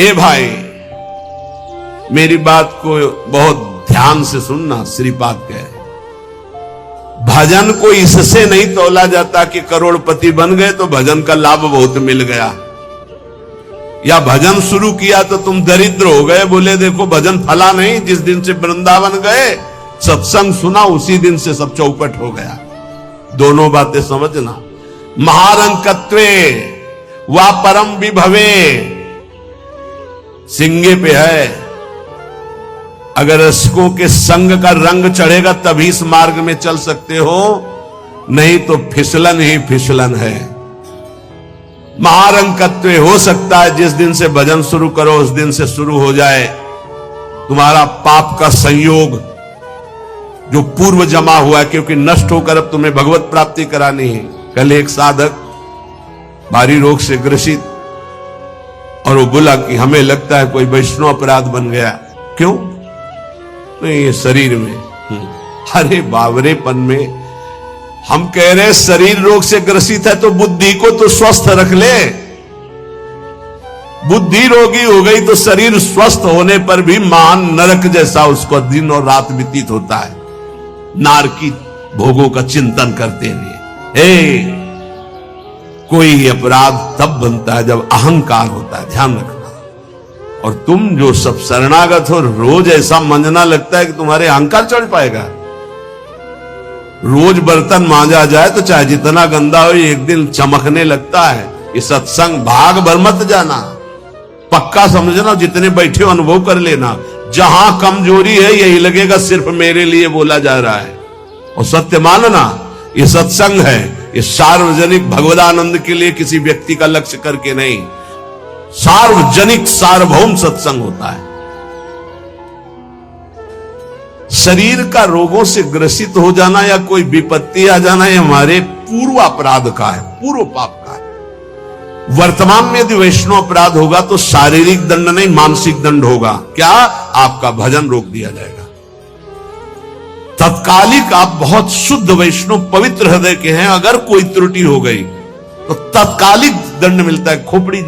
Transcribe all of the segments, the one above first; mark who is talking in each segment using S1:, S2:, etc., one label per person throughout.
S1: ए भाई, मेरी बात को बहुत ध्यान से सुनना। श्रीपाद कहे भजन को इससे नहीं तोला जाता कि करोड़पति बन गए तो भजन का लाभ बहुत मिल गया, या भजन शुरू किया तो तुम दरिद्र हो गए। बोले देखो भजन फला नहीं, जिस दिन से वृंदावन गए सत्संग सुना उसी दिन से सब चौपट हो गया। दोनों बातें समझना। महारंकत्वे वा परम विभवे सिंगे पे है। अगर रसिकों के संग का रंग चढ़ेगा तभी इस मार्ग में चल सकते हो, नहीं तो फिसलन ही फिसलन है। महारंकत्व हो सकता है जिस दिन से भजन शुरू करो उस दिन से शुरू हो जाए तुम्हारा पाप का संयोग जो पूर्व जमा हुआ है, क्योंकि नष्ट होकर अब तुम्हें भगवत प्राप्ति करानी है। कल एक साधक भारी रोग से ग्रसित, और वो बोला कि हमें लगता है कोई वैष्णव अपराध बन गया। क्यों? नहीं, ये शरीर में। अरे बावरेपन में हम कह रहे शरीर रोग से ग्रसित है तो बुद्धि को तो स्वस्थ रख ले। बुद्धि रोगी हो गई तो शरीर स्वस्थ होने पर भी महान नरक जैसा उसको दिन और रात व्यतीत होता है, नारकी भोगों का चिंतन करते हुए। कोई अपराध तब बनता है जब अहंकार होता है, ध्यान रखना। और तुम जो सब शरणागत हो, रोज ऐसा मंजना लगता है कि तुम्हारे अहंकार चढ़ पाएगा। रोज बर्तन मांजा जाए तो चाहे जितना गंदा हो एक दिन चमकने लगता है। ये सत्संग भाग भर मत जाना, पक्का समझना। जितने बैठे हो अनुभव कर लेना, जहां कमजोरी है यही लगेगा सिर्फ मेरे लिए बोला जा रहा है। और सत्य मानना, ये सत्संग है, ये सार्वजनिक भगवदानंद के लिए किसी व्यक्ति का लक्ष्य करके नहीं, सार्वजनिक सार्वभौम सत्संग होता है। शरीर का रोगों से ग्रसित हो जाना या कोई विपत्ति आ जाना ये हमारे पूर्व अपराध का है, पूर्व पाप का है। वर्तमान में यदि वैष्णव अपराध होगा तो शारीरिक दंड नहीं मानसिक दंड होगा। क्या? आपका भजन रोक दिया जाएगा। तत्कालिक आप बहुत शुद्ध वैष्णव पवित्र हृदय के हैं, अगर कोई त्रुटि हो गई तो तत्कालिक दंड मिलता है। खोपड़ी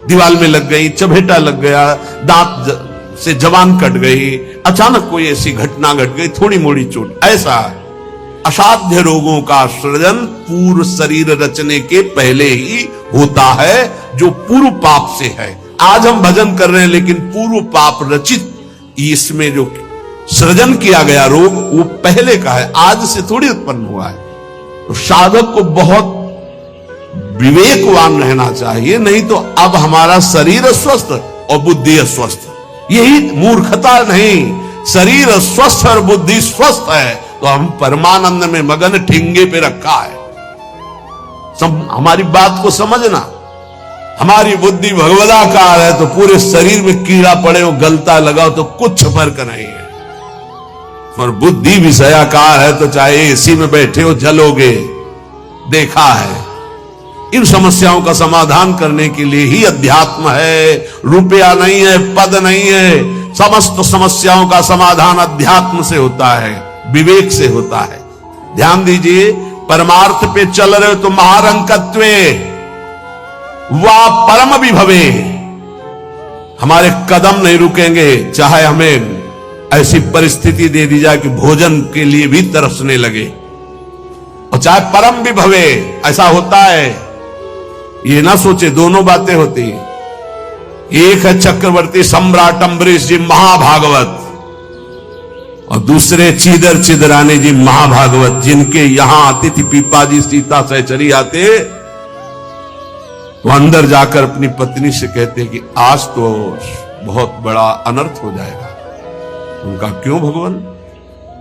S1: दीवाल में लग गई, चबेटा लग गया, दांत से जबान कट गई, अचानक कोई ऐसी घटना घट गई, थोड़ी मोड़ी चोट, ऐसा असाध्य रोगों का सृजन पूर्व शरीर रचने के पहले ही होता है, जो पूर्व पाप से है। आज हम भजन कर रहे हैं लेकिन पूर्व पाप रचित इसमें जो सृजन किया गया रोग वो पहले का है, आज से थोड़ी उत्पन्न हुआ है। तो साधक को बहुत विवेकवान रहना चाहिए, नहीं तो अब हमारा शरीर अस्वस्थ और बुद्धि अस्वस्थ, यही मूर्खता नहीं। शरीर स्वस्थ और बुद्धि स्वस्थ है तो हम परमानंद में मगन ठिंगे पे रखा है। हमारी बात को समझना। हमारी बुद्धि भगवदाकार है तो पूरे शरीर में कीड़ा पड़े हो, गलता लगाओ तो कुछ फर्क नहीं है। और बुद्धि विषयाकार है तो चाहे एसी में बैठे हो जलोगे, देखा है। इन समस्याओं का समाधान करने के लिए ही अध्यात्म है, रुपया नहीं है, पद नहीं है। समस्त समस्याओं का समाधान अध्यात्म से होता है, विवेक से होता है। ध्यान दीजिए, परमार्थ पे चल रहे हो तो महारंकत्वे वा परम विभवे, हमारे कदम नहीं रुकेंगे चाहे हमें ऐसी परिस्थिति दे दी जाए कि भोजन के लिए भी तरसने लगे, और चाहे परम विभवे। ऐसा होता है, ये ना सोचे दोनों बातें होती हैं। एक है चक्रवर्ती सम्राट अम्बरीश जी महाभागवत, और दूसरे चीदर चिदरानी जी महाभागवत, जिनके यहां अतिथि पीपाजी सीता सहचरी आते, वो अंदर जाकर अपनी पत्नी से कहते कि आज तो बहुत बड़ा अनर्थ हो जाएगा। उनका क्यों भगवान?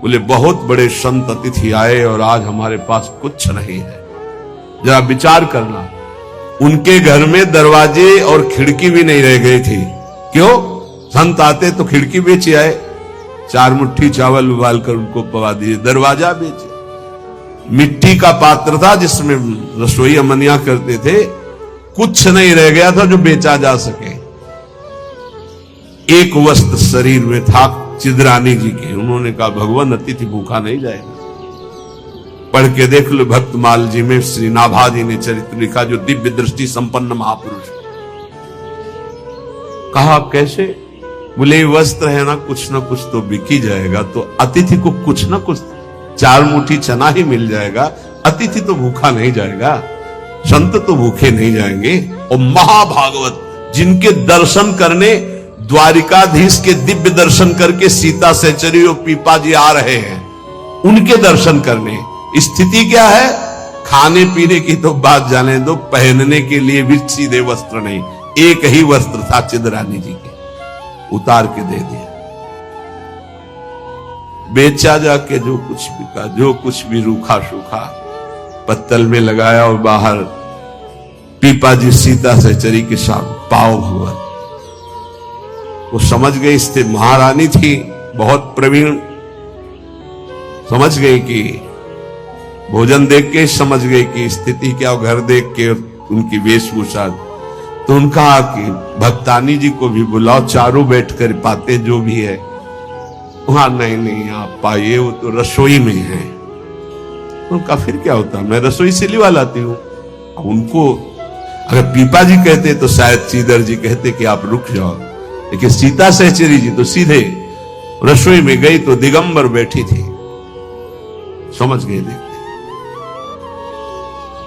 S1: बोले बहुत बड़े संत अतिथि आए और आज हमारे पास कुछ नहीं है। जरा विचार करना, उनके घर में दरवाजे और खिड़की भी नहीं रह गई थी। क्यों? संत आते तो खिड़की बेचे आए, 4 मुट्ठी चावल उबाल कर उनको पका दिए, दरवाजा बेचे। मिट्टी का पात्र था जिसमें रसोई अमनिया करते थे, कुछ नहीं रह गया था जो बेचा जा सके। एक वस्त्र शरीर में था चिदरानी जी के। उन्होंने कहा भगवान अतिथि भूखा नहीं जाएगा। पढ़ के देख लो भक्तमाल जी में श्री नाभा जी ने चरित्र लिखा, जो दिव्य दृष्टि संपन्न महापुरुष। कहा कैसे? बोले वस्त्र है ना कुछ तो बिक ही जाएगा, तो अतिथि को कुछ ना कुछ 4 मुट्ठी चना ही मिल जाएगा, अतिथि तो भूखा नहीं जाएगा, संत तो भूखे नहीं जाएंगे। और महाभागवत जिनके दर्शन करने द्वारिकाधीश के दिव्य दर्शन करके सीता सहचरी और पीपा जी आ रहे हैं, उनके दर्शन करने स्थिति क्या है? खाने पीने की तो बात जाने दो, पहनने के लिए भी सीधे वस्त्र नहीं, एक ही वस्त्र था चिदरानी जी के, उतार के दे दिया, बेचा जाके जो कुछ बिका, जो कुछ भी रूखा सूखा पत्तल में लगाया और बाहर पीपा जी सीता सहचरी के साथ पाओ भगवान। वो समझ गई, स्थिति महारानी थी बहुत प्रवीण, समझ गई कि भोजन देख के समझ गई कि स्थिति क्या, घर देख के उनकी वेशभूषा, तो उनका कि भक्तानी जी को भी बुलाओ, चारों बैठकर पाते जो भी है। वहां नहीं आप पाइए, वो तो रसोई में है। उनका फिर क्या होता, मैं रसोई से लिवा लाती हूं। उनको अगर पीपा जी कहते तो शायद श्रीधर जी कहते कि आप रुक जाओ, लेकिन सीता सहचरी जी तो सीधे रसोई में गई तो दिगंबर बैठी थी, समझ गए। देखते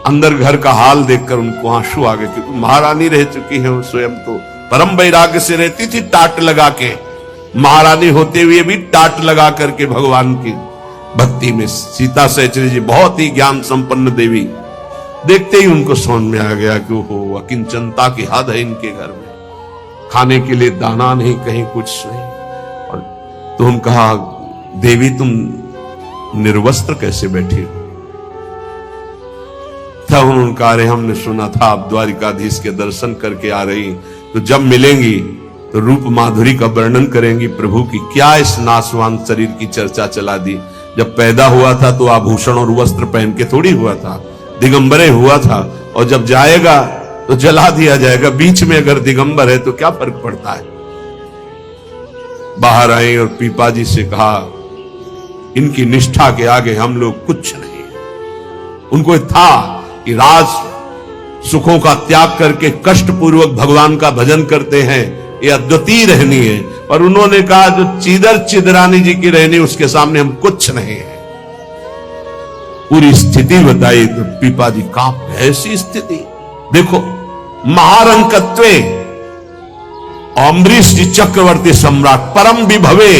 S1: अंदर घर का हाल देखकर उनको आंसू आ गए, क्योंकि महारानी रह चुकी है, वो स्वयं तो परम वैराग्य से रहती थी, टाट लगा के, महारानी होते हुए भी टाट लगा करके भगवान की भक्ति में। सीता सहचरी जी बहुत ही ज्ञान संपन्न देवी, देखते ही उनको समझ में आ गया कि वो अकिंचनता की हद है इनके घर में, खाने के लिए दाना नहीं, कहीं कुछ नहीं। और तो हम कहा, देवी तुम निर्वस्त्र कैसे बैठी हो? तब उन्होंने कहा, अरे हमने सुना था आप द्वारिकाधीश के दर्शन करके आ रही, तो जब मिलेंगी तो रूप माधुरी का वर्णन करेंगी प्रभु की। क्या इस नासवान शरीर की चर्चा चला दी? जब पैदा हुआ था तो आभूषण और वस्त्र पहन के थोड़ी हुआ था, दिगंबरे हुआ था, और जब जाएगा तो जला दिया जाएगा। बीच में अगर दिगंबर है तो क्या फर्क पड़ता है? बाहर आए और पीपा जी से कहा, इनकी निष्ठा के आगे हम लोग कुछ नहीं। उनको था कि राज सुखों का त्याग करके कष्ट पूर्वक भगवान का भजन करते हैं, ये अद्वितीय रहनी है, पर उन्होंने कहा जो चिदरानी जी की रहनी, उसके सामने हम कुछ नहीं है। पूरी स्थिति बताई तो पीपा जी कांप, ऐसी स्थिति देखो, महारंकत्वे अम्बरीश जी चक्रवर्ती सम्राट परम विभवे,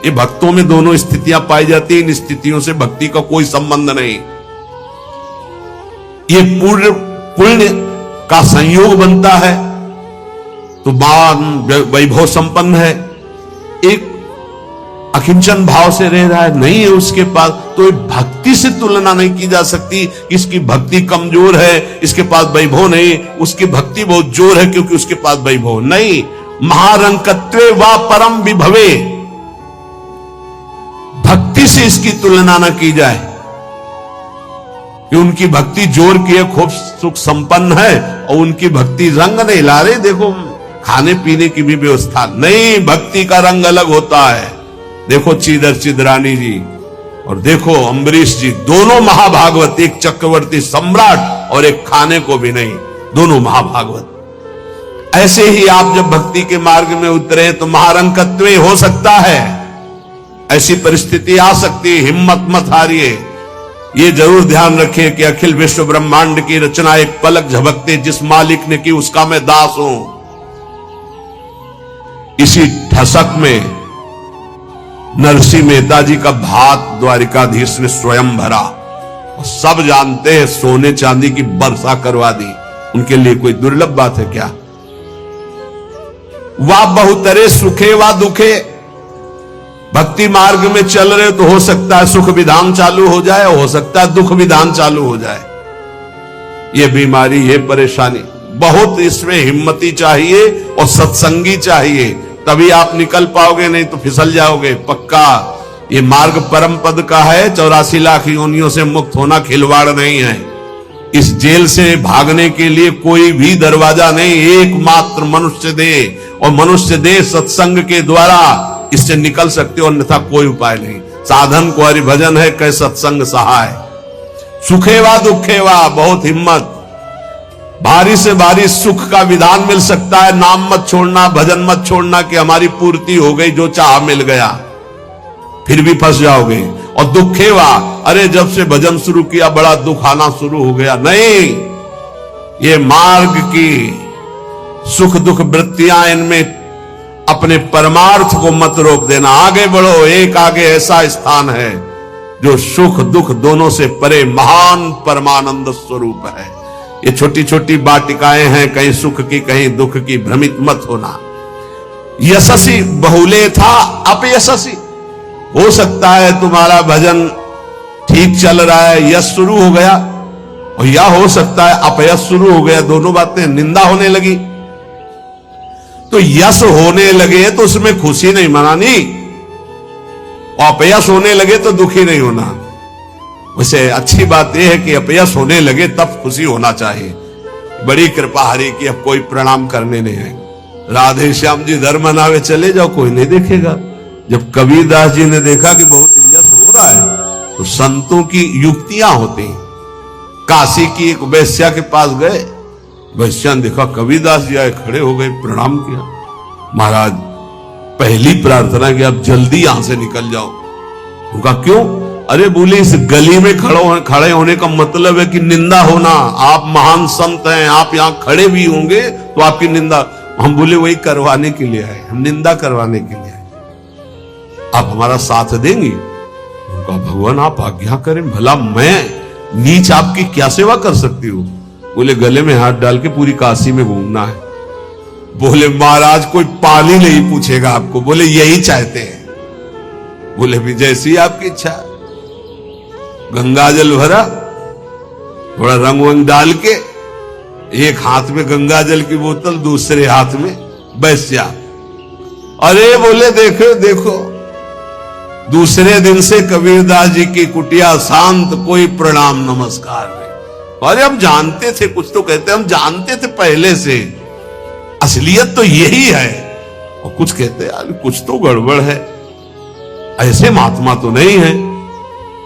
S1: ये भक्तों में दोनों स्थितियां पाई जाती हैं। इन स्थितियों से भक्ति का कोई संबंध नहीं, ये पूर्ण पुण्य का संयोग बनता है तो वैभव संपन्न है। एक अकिंचन भाव से रह रहा है, नहीं है उसके पास, तो भक्ति से तुलना नहीं की जा सकती। इसकी भक्ति कमजोर है, इसके पास वैभव नहीं, उसकी भक्ति बहुत जोर है क्योंकि उसके पास वैभव नहीं। महारंकत्वे वा परम विभवे, भक्ति से इसकी तुलना न की जाए कि उनकी भक्ति जोर की है, खूब सुख संपन्न है, और उनकी भक्ति रंग नहीं ला रहे। देखो खाने पीने की भी व्यवस्था नहीं, भक्ति का रंग अलग होता है। देखो चिदरानी जी और देखो अम्बरीश जी, दोनों महाभागवत, एक चक्रवर्ती सम्राट और एक खाने को भी नहीं, दोनों महाभागवत। ऐसे ही आप जब भक्ति के मार्ग में उतरे तो महारंकत्वे हो सकता है, ऐसी परिस्थिति आ सकती है, हिम्मत मत हारिए। ये जरूर ध्यान रखिए कि अखिल विश्व ब्रह्मांड की रचना एक पलक झपकते जिस मालिक ने की उसका मैं दास हूं। इसी ठसक में नरसिंह मेहता जी का भात द्वारिकाधीश ने स्वयं भरा, और सब जानते हैं सोने चांदी की वर्षा करवा दी। उनके लिए कोई दुर्लभ बात है क्या? वाह बहुतरे सुखे वा दुखे, भक्ति मार्ग में चल रहे तो हो सकता है सुख विधान चालू हो जाए, हो सकता है दुख विधान चालू हो जाए। ये बीमारी, ये परेशानी, बहुत इसमें हिम्मती चाहिए और सत्संगी चाहिए, तभी आप निकल पाओगे, नहीं तो फिसल जाओगे पक्का। ये मार्ग परम पद का है, 84 लाख योनियों से मुक्त होना खिलवाड़ नहीं है। इस जेल से भागने के लिए कोई भी दरवाजा नहीं, एकमात्र मनुष्य दे, और मनुष्य दे सत्संग के द्वारा इससे निकल सकते हो, अन्यथा कोई उपाय नहीं। साधन को हरिभजन है, कै सत्संग सहाय। सुखेवा दुखेवा, बहुत हिम्मत। भारी से भारी सुख का विधान मिल सकता है, नाम मत छोड़ना, भजन मत छोड़ना कि हमारी पूर्ति हो गई, जो चाह मिल गया, फिर भी फंस जाओगे। और दुखेवा, अरे जब से भजन शुरू किया बड़ा दुख आना शुरू हो गया। नहीं, ये मार्ग की सुख दुख वृत्तियां, इनमें अपने परमार्थ को मत रोक देना, आगे बढ़ो। एक आगे ऐसा स्थान है जो सुख दुख दोनों से परे महान परमानंद स्वरूप है। ये छोटी छोटी वाटिकाएं हैं, कहीं सुख की कहीं दुख की, भ्रमित मत होना। यशस्वी बहुले था अपयशस्वी, हो सकता है तुम्हारा भजन ठीक चल रहा है, यश शुरू हो गया, और या हो सकता है अपयश शुरू हो गया, दोनों बातें, निंदा होने लगी। तो यश होने लगे तो उसमें खुशी नहीं मनानी, और अपयश होने लगे तो दुखी नहीं होना। वैसे अच्छी बात यह है कि अपयश होने लगे तब खुशी होना चाहिए। बड़ी कृपा हरि की, अब कोई प्रणाम करने नहीं है। राधे श्याम जी धर्म मनावे चले जाओ, कोई नहीं देखेगा। जब कबीरदास जी ने देखा कि बहुत यश हो रहा है, तो संतों की युक्तियां होती हैं। काशी की एक वैश्या के पास गए, वैश्या ने देखा कबीरदास जी आए, खड़े हो गए, प्रणाम किया। महाराज पहली प्रार्थना कि आप जल्दी यहां से निकल जाओ। उनका क्यों? अरे बोले इस गली में खड़े होने का मतलब है कि निंदा होना। आप महान संत हैं, आप यहां खड़े भी होंगे तो आपकी निंदा। हम बोले वही करवाने के लिए आए, हम निंदा करवाने के लिए आए, आप हमारा साथ देंगे? उनका भगवान आप आज्ञा करें, भला मैं नीच आपकी क्या सेवा कर सकती हूँ? बोले गले में हाथ डाल के पूरी काशी में घूमना है। बोले महाराज कोई पानी नहीं पूछेगा आपको। बोले यही चाहते हैं। बोले भी जैसी आपकी इच्छा। गंगा जल भरा, थोड़ा रंग वंग डाल के, एक हाथ में गंगा जल की बोतल, दूसरे हाथ में वैश्या। अरे बोले देखो देखो, दूसरे दिन से कबीरदास जी की कुटिया शांत, कोई प्रणाम नमस्कार नहीं। अरे हम जानते थे, कुछ तो कहते हम जानते थे पहले से, असलियत तो यही है। और कुछ कहते यार कुछ तो गड़बड़ है, ऐसे महात्मा तो नहीं है।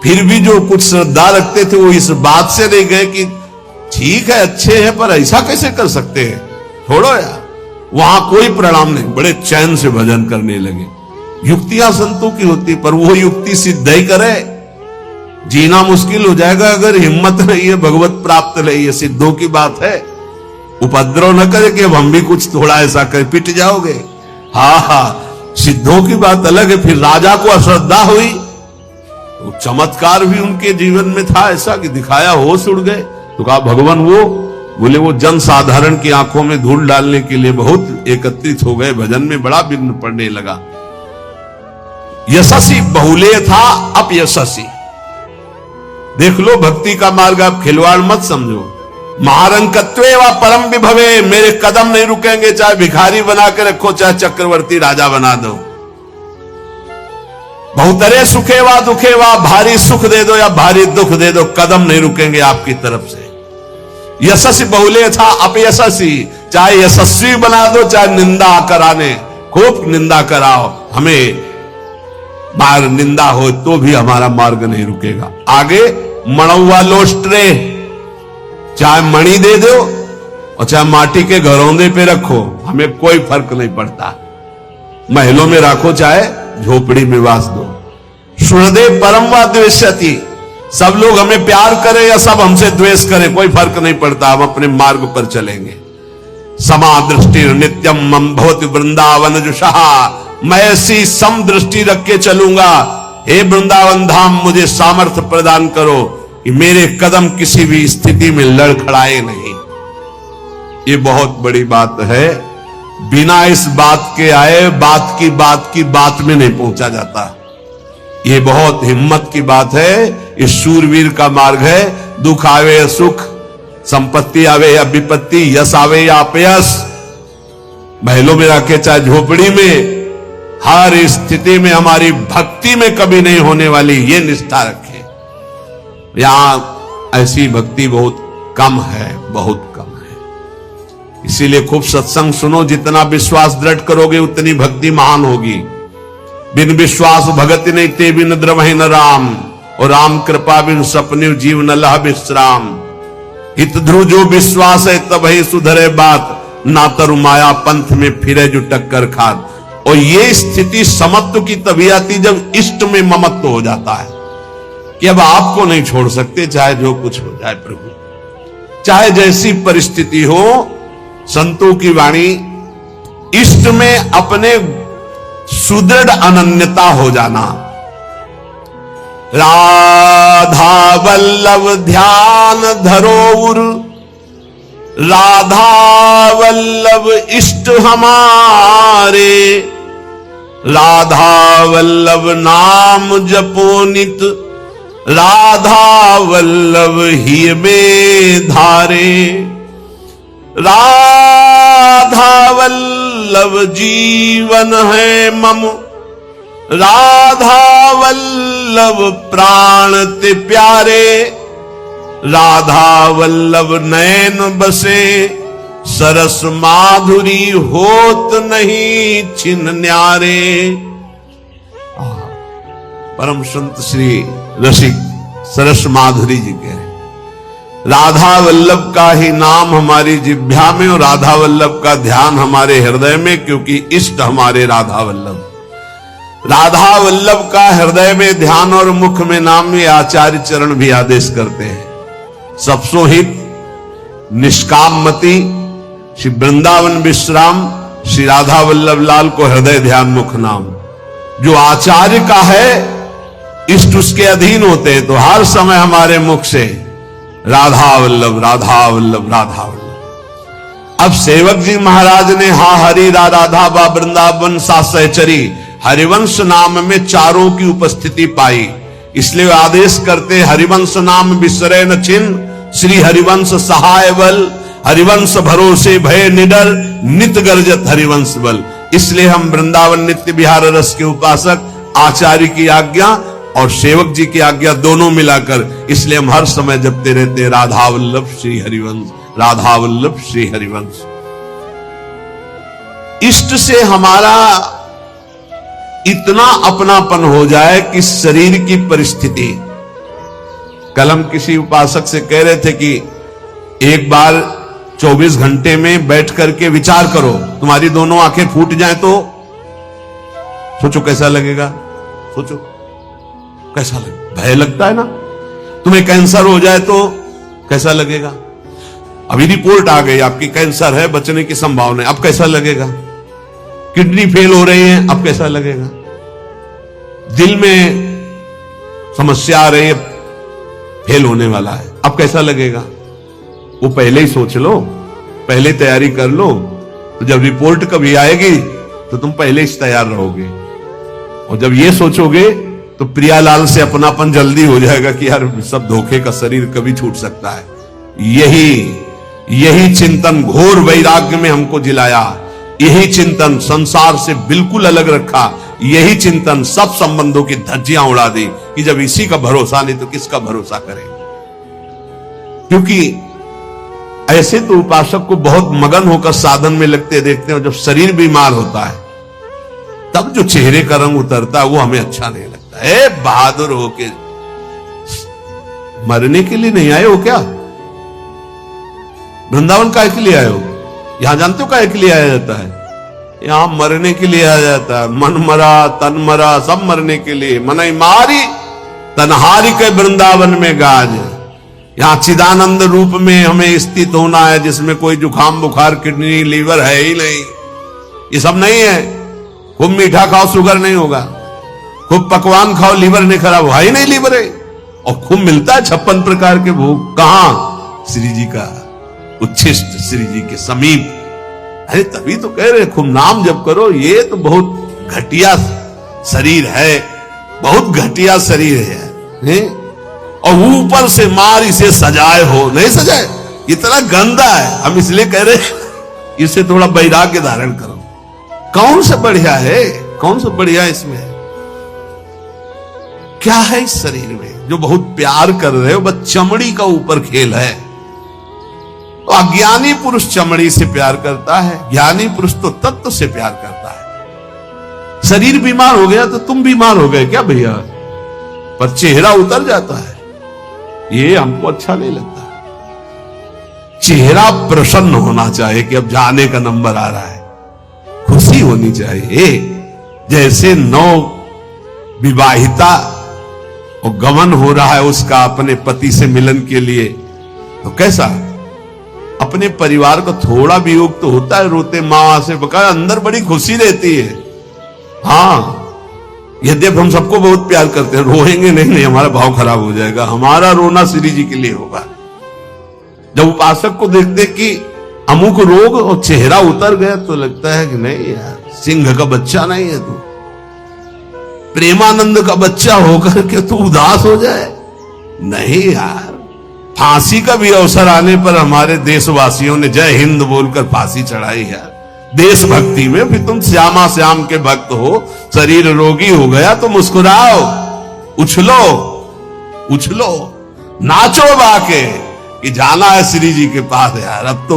S1: फिर भी जो कुछ श्रद्धा रखते थे वो इस बात से नहीं गए कि ठीक है अच्छे हैं पर ऐसा कैसे कर सकते हैं, छोड़ो यार। वहां कोई प्रणाम नहीं, बड़े चैन से भजन करने लगे। युक्तियां संतों की होती, पर वो युक्ति सिद्ध ही करे, जीना मुश्किल हो जाएगा अगर हिम्मत नहीं है, भगवत प्राप्त नहीं है। सिद्धों की बात है, उपद्रव न करे कि अब हम भी कुछ थोड़ा ऐसा कर पिट जाओगे। हाँ, सिद्धों की बात अलग है। फिर राजा को अश्रद्धा हुई तो चमत्कार भी उनके जीवन में था ऐसा कि दिखाया, होश उड़ गए। तो कहा भगवान वो, बोले वो जन साधारण की आंखों में धूल डालने के लिए बहुत एकत्रित हो गए, भजन में बड़ा विघ्न पड़ने लगा। यशस्वी बहुले था अपयशस्वी। देख लो भक्ति का मार्ग, आप खिलवाड़ मत समझो। महारंकत्वे व परम विभवे, मेरे कदम नहीं रुकेंगे, चाहे भिखारी बना के रखो, चाहे चक्रवर्ती राजा बना दो। बहुतरे सुखे व दुखे व, भारी सुख दे दो या भारी दुख दे दो, कदम नहीं रुकेंगे आपकी तरफ से। यशस्वी बहुले था अपयशस्वी, चाहे यशस्वी बना दो चाहे निंदा कराने, खूब निंदा कराओ, हमें मार निंदा हो तो भी हमारा मार्ग नहीं रुकेगा। आगे मणौवा लोस्ट्रे, चाहे मणि दे दो और चाहे माटी के घरौंदे पे रखो, हमें कोई फर्क नहीं पड़ता। महलों में रखो चाहे झोपड़ी में वास दो। सुहृदे परम व द्वेष्यति, सब लोग हमें प्यार करें या सब हमसे द्वेष करें, कोई फर्क नहीं पड़ता, हम अपने मार्ग पर चलेंगे। समा दृष्टि नित्यम मम भवति वृंदावन जुषहा, मैं ऐसी सम दृष्टि रख के चलूंगा। हे वृंदावन धाम, मुझे सामर्थ्य प्रदान करो कि मेरे कदम किसी भी स्थिति में लड़खड़ाए नहीं। ये बहुत बड़ी बात है। बिना इस बात के आए बात की बात में नहीं पहुंचा जाता। ये बहुत हिम्मत की बात है। इस शूरवीर का मार्ग है। दुख आवे या सुख, संपत्ति आवे या विपत्ति, यश आवे या अपयश, महलों में रखे चाहे झोपड़ी में, हर स्थिति में हमारी भक्ति में कभी नहीं होने वाली, ये निष्ठा रखे। यहां ऐसी भक्ति बहुत कम है, बहुत कम है। इसीलिए खूब सत्संग सुनो, जितना विश्वास दृढ़ करोगे उतनी भक्ति महान होगी। बिन विश्वास भगति नहीं ते बिन द्रवहि न राम, और राम कृपा बिन सपने जीव न लह विश्राम। हित ध्रुव जो विश्वास है तब ही सुधरे बात, ना तरु माया पंथ में फिरे जो टक्कर खात। और ये स्थिति समत्व की तभी आती जब इष्ट में ममत्व हो जाता है कि अब आपको नहीं छोड़ सकते, चाहे जो कुछ हो जाए प्रभु, चाहे जैसी परिस्थिति हो। संतों की वाणी, इष्ट में अपने सुदृढ़ अनन्यता हो जाना। राधा वल्लभ ध्यान धरोउर, राधा वल्लभ इष्ट हमारे, राधा वल्लभ नाम जपो नित, राधा वल्लभ ही में धारे। राधा वल्लभ जीवन है मम, राधा वल्लभ प्राण ते प्यारे, राधा वल्लभ नैन बसे, सरस माधुरी होत नहीं छिन न्यारे। परम संत श्री रसिक सरस माधुरी जी कह रहे, राधा वल्लभ का ही नाम हमारी जिह्वा में और राधा वल्लभ का ध्यान हमारे हृदय में, क्योंकि इष्ट हमारे राधा वल्लभ। राधा वल्लभ का हृदय में ध्यान और मुख में नाम, ये आचार्य चरण भी आदेश करते हैं। सबसो हित निष्काम मति श्री वृंदावन विश्राम, श्री राधा वल्लभ लाल को हृदय ध्यान मुख नाम। जो आचार्य का है इष्ट उसके अधीन होते हैं, तो हर समय हमारे मुख से राधा वल्लभ राधा वल्लभ राधा वल्लभ। अब सेवक जी महाराज ने हा हरि राधा बा वृंदावन सा सहचरी, हरिवंश नाम में चारों की उपस्थिति पाई, इसलिए आदेश करते हरिवंश नाम विसरे न छिन्न, श्री हरिवंश सहाय बल, हरिवंश भरोसे भय निडर, नित गर्जत हरिवंश बल। इसलिए हम वृंदावन नित्य विहार रस के उपासक, आचार्य की आज्ञा और सेवक जी की आज्ञा दोनों मिलाकर, इसलिए हम हर समय जपते रहते हैं राधा वल्लभ श्री हरिवंश, राधा वल्लभ श्री हरिवंश। इष्ट से हमारा इतना अपनापन हो जाए कि शरीर की परिस्थिति, कल हम किसी उपासक से कह रहे थे कि एक बार 24 घंटे में बैठ करके विचार करो, तुम्हारी दोनों आंखें फूट जाएं तो सोचो कैसा लगेगा। सोचो कैसा लगेगा, भय लगता है ना। तुम्हें कैंसर हो जाए तो कैसा लगेगा। अभी रिपोर्ट आ गई आपकी कैंसर है, बचने की संभावना है, अब कैसा लगेगा। किडनी फेल हो रही है, अब कैसा लगेगा। दिल में समस्या आ रही है, फेल होने वाला है, अब कैसा लगेगा। वो पहले ही सोच लो, पहले तैयारी कर लो, तो जब रिपोर्ट कभी आएगी तो तुम पहले से तैयार रहोगे। और जब ये सोचोगे तो प्रियालाल से अपनापन जल्दी हो जाएगा कि यार सब धोखे का शरीर कभी छूट सकता है। यही चिंतन घोर वैराग्य में हमको जिलाया, यही चिंतन संसार से बिल्कुल अलग रखा, यही चिंतन सब संबंधों की धज्जियां उड़ा दी कि जब इसी का भरोसा नहीं तो किसका भरोसा करें। क्योंकि ऐसे तो उपासक को बहुत मगन होकर साधन में लगते देखते हैं, जब शरीर बीमार होता है तब जो चेहरे का रंग उतरता है वो हमें अच्छा नहीं लगता। बहादुर होके मरने के लिए नहीं आए हो क्या। वृंदावन काहे के लिए आए हो। यहां जानते हो काहे के लिए आया जाता है। यहां मरने के लिए आया जाता है। मन मरा तन मरा सब मरने के लिए। मनई मारी तनहारी के वृंदावन में गाज। यहां चिदानंद रूप में हमें स्थित होना है, जिसमें कोई जुकाम बुखार किडनी लीवर है ही नहीं। ये सब नहीं है। खूब मीठा खाओ शुगर नहीं होगा, खूब पकवान खाओ लीवर नहीं खराब हुआ ही नहीं लीवर है। और खूब मिलता है 56 प्रकार के भोग। कहां श्री जी का उच्छिष्ट, श्री जी के समीप। अरे तभी तो कह रहे खूब नाम जप करो। ये तो बहुत घटिया शरीर है, बहुत घटिया शरीर है। और ऊपर से मार इसे सजाए हो, नहीं सजाए, इतना गंदा है। हम इसलिए कह रहे इसे थोड़ा वैराग्य धारण करो। कौन सा बढ़िया है, कौन सा बढ़िया इसमें है। क्या है इस शरीर में जो बहुत प्यार कर रहे हो। बस चमड़ी का ऊपर खेल है। तो अज्ञानी पुरुष चमड़ी से प्यार करता है, ज्ञानी पुरुष तो तत्व से प्यार करता है। शरीर बीमार हो गया तो तुम बीमार हो गए क्या भैया, पर चेहरा उतर जाता है। ये हमको अच्छा नहीं लगता। चेहरा प्रसन्न होना चाहिए कि अब जाने का नंबर आ रहा है, खुशी होनी चाहिए। जैसे नौ विवाहिता और गमन हो रहा है उसका अपने पति से मिलन के लिए, तो कैसा अपने परिवार को थोड़ा वियोग तो होता है, रोते मां से बकाया अंदर बड़ी खुशी रहती है। हाँ, यद्यप हम सबको बहुत प्यार करते हैं, रोएंगे नहीं, हमारा भाव खराब हो जाएगा। हमारा रोना श्री जी के लिए होगा। जब उपासक को देखते कि अमुक रोग और चेहरा उतर गया तो लगता है कि नहीं यार, सिंह का बच्चा नहीं है तू, प्रेमानंद का बच्चा होकर के तू उदास हो जाए। नहीं यार, फांसी का भी अवसर आने पर हमारे देशवासियों ने जय हिंद बोलकर फांसी चढ़ाई है देशभक्ति में। फिर तुम श्यामा श्याम के भक्त हो, शरीर रोगी हो गया तो मुस्कुराओ, उछलो उछलो, नाचो बाके कि जाना है श्री जी के पास यार। अब तो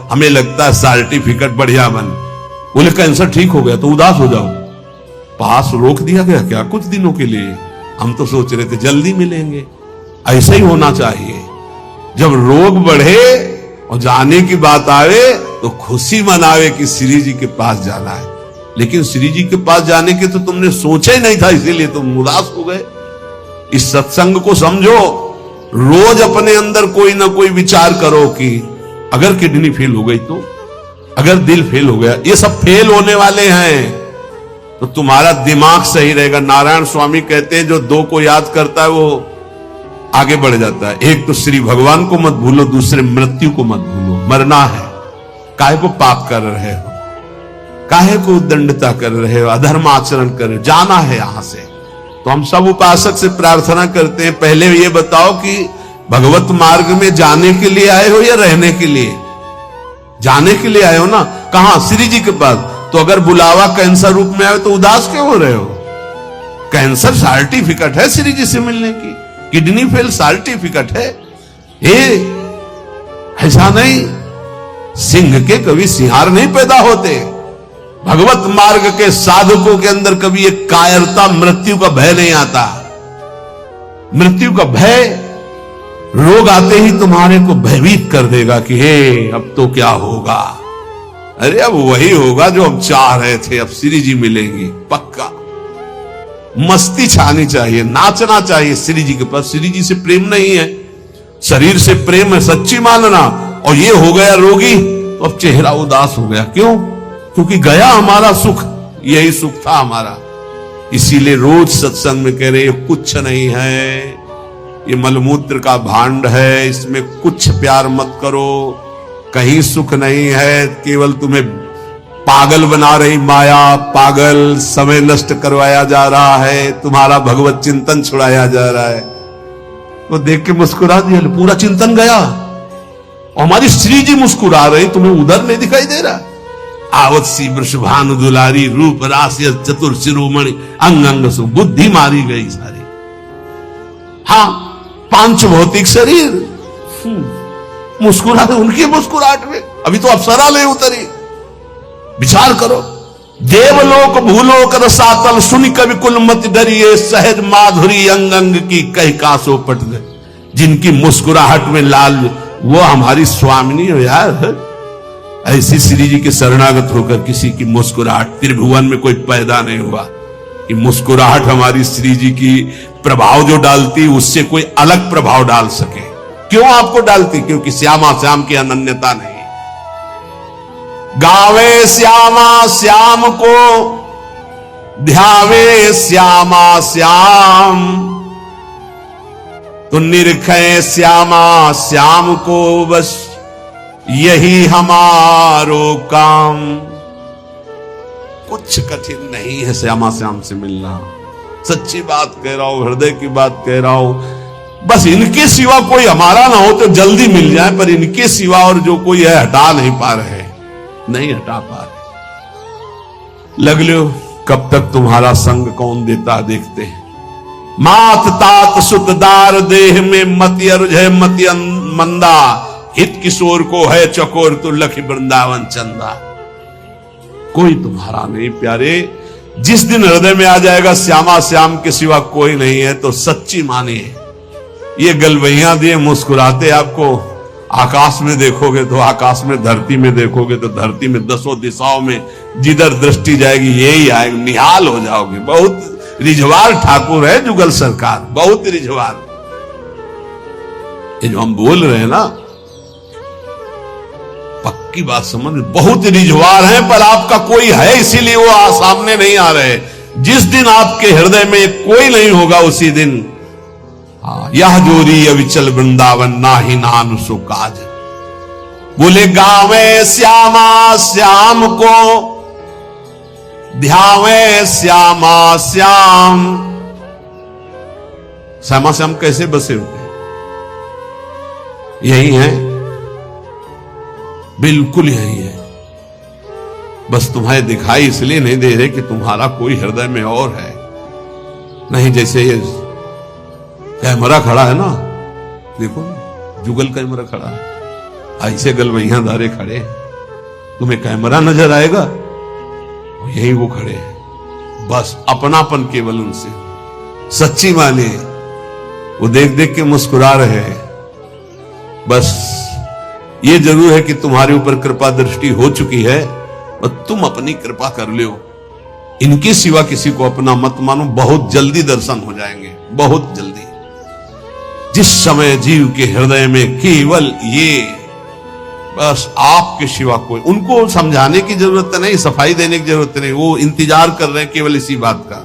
S1: हमें लगता है सर्टिफिकेट बढ़िया बन, बोले कैंसर ठीक हो गया तो उदास हो जाओ, पास रोक दिया गया क्या कुछ दिनों के लिए? हम तो सोच रहे थे जल्दी मिलेंगे। ऐसा ही होना चाहिए, जब रोग बढ़े और जाने की बात आवे तो खुशी मनावे कि श्री जी के पास जाना है। लेकिन श्री जी के पास जाने के तो तुमने सोचा ही नहीं था, इसीलिए तुम उदास हो गए। इस सत्संग को समझो, रोज अपने अंदर कोई ना कोई विचार करो कि अगर किडनी फेल हो गई तो, अगर दिल फेल हो गया, ये सब फेल होने वाले हैं तो तुम्हारा दिमाग सही रहेगा। नारायण स्वामी कहते हैं जो दो को याद करता है वो आगे बढ़ जाता है। एक तो श्री भगवान को मत भूलो, दूसरे मृत्यु को मत भूलो। मरना है, काहे को पाप कर रहे हो, काहे को उद्दंडता कर रहे हो, अधर्म आचरण कर रहे हो, जाना है यहां से। तो हम सब उपासक से प्रार्थना करते हैं, पहले ये बताओ कि भगवत मार्ग में जाने के लिए आए हो या रहने के लिए? जाने के लिए आए हो ना। कहां? श्री जी के पास। तो अगर बुलावा कैंसर रूप में आए तो उदास क्यों हो रहे हो? कैंसर सर्टिफिकेट है श्री जी से मिलने की, किडनी फेल सर्टिफिकेट है। ऐसा नहीं, सिंह के कभी सिंहार नहीं पैदा होते। भगवत मार्ग के साधकों के अंदर कभी एक कायरता, मृत्यु का भय नहीं आता। मृत्यु का भय रोग आते ही तुम्हारे को भयभीत कर देगा कि हे अब तो क्या होगा। अरे अब वही होगा जो हम चाह रहे थे, अब श्री जी मिलेंगी पक्का। मस्ती छानी चाहिए, नाचना चाहिए श्री जी के पास। श्री जी से प्रेम नहीं है, शरीर से प्रेम है, सच्ची मानना। और ये हो गया रोगी तो अब चेहरा उदास हो गया, क्यों? क्योंकि गया हमारा सुख, यही सुख था हमारा। इसीलिए रोज सत्संग में कह रहे कुछ नहीं है, ये मलमूत्र का भांड है, इसमें कुछ प्यार मत करो, कहीं सुख नहीं है, केवल तुम्हें पागल बना रही माया। पागल, समय नष्ट करवाया जा रहा है, तुम्हारा भगवत चिंतन छुड़ाया जा रहा है। वो देख के मुस्कुरा दिया, पूरा चिंतन गया। और हमारी श्री जी मुस्कुरा रही, तुम्हें उधर नहीं दिखाई दे रहा? आवत सी वृषभानु दुलारी, रूप राशि चतुर शिरोमणि, अंग अंग सु बुद्धि मारी गई सारी। हाँ, पांच भौतिक शरीर मुस्कुरा रहे, उनकी मुस्कुराहट में अभी तो अप्सरा ले उतरी। विचार करो, देवलोक भूलोक रसातल, सुन कवि कुल मत डरिए, सहज माधुरी अंग अंग की कह कासो पट गए। जिनकी मुस्कुराहट में लाल, वो हमारी स्वामिनी हो यार। ऐसी श्री जी के शरणागत होकर किसी की मुस्कुराहट त्रिभुवन में कोई पैदा नहीं हुआ कि मुस्कुराहट हमारी श्री जी की प्रभाव जो डालती उससे कोई अलग प्रभाव डाल सके। क्यों आपको डालती? क्योंकि श्यामा श्याम की अनन्यता नहीं। गावे श्यामा श्याम को, ध्यावे श्यामा श्याम, तो निरखे श्यामा श्याम को, बस यही हमारो काम। कुछ कठिन नहीं है श्यामा श्याम से मिलना, सच्ची बात कह रहा हूं, हृदय की बात कह रहा हूं। बस इनके सिवा कोई हमारा ना हो तो जल्दी मिल जाए, पर इनके सिवा और जो कोई है हटा नहीं पा रहे, नहीं हटा पा रहे। लग लो कब तक तुम्हारा संग कौन देता देखते हैं। मात तात सुखदार देह में मति अरुझ मति मंदा, हित किशोर को है चकोर तो लख वृंदावन चंदा। कोई तुम्हारा नहीं प्यारे। जिस दिन हृदय में आ जाएगा श्यामा श्याम के सिवा कोई नहीं है, तो सच्ची मानिए ये गलवैया दिए मुस्कुराते आपको आकाश में देखोगे तो आकाश में, धरती में देखोगे तो धरती में, दसों दिशाओं में जिधर दृष्टि जाएगी यही आएगा, निहाल हो जाओगे। बहुत रिझवार ठाकुर है जुगल सरकार, बहुत रिझवार। ये जो हम बोल रहे हैं ना, पक्की बात समझ, बहुत रिझवार हैं, पर आपका कोई है इसीलिए वो सामने नहीं आ रहे। जिस दिन आपके हृदय में कोई नहीं होगा उसी दिन यह जोरी अविचल वृंदावन ना ही नान सो काज। बोले गावे श्यामा श्याम को, ध्यावे श्यामा श्याम। श्यामा श्याम कैसे बसे होते हैं? यही है, बिल्कुल यही है। बस तुम्हें दिखाई इसलिए नहीं दे रहे कि तुम्हारा कोई हृदय में और है। नहीं, जैसे ये कैमरा खड़ा है ना, देखो जुगल कैमरा खड़ा है, ऐसे गलवैया धारे खड़े, तुम्हें कैमरा नजर आएगा, यही वो खड़े हैं। बस अपनापन केवल उनसे, सच्ची माने वो देख देख के मुस्कुरा रहे हैं। बस ये जरूर है कि तुम्हारे ऊपर कृपा दृष्टि हो चुकी है, और तुम अपनी कृपा कर लो। इनके सिवा किसी को अपना मत मानो, बहुत जल्दी दर्शन हो जाएंगे, बहुत जल्दी। जिस समय जीव के हृदय में केवल ये, बस आपके सिवा कोई, उनको समझाने की जरूरत नहीं, सफाई देने की जरूरत नहीं, वो इंतजार कर रहे हैं केवल इसी बात का।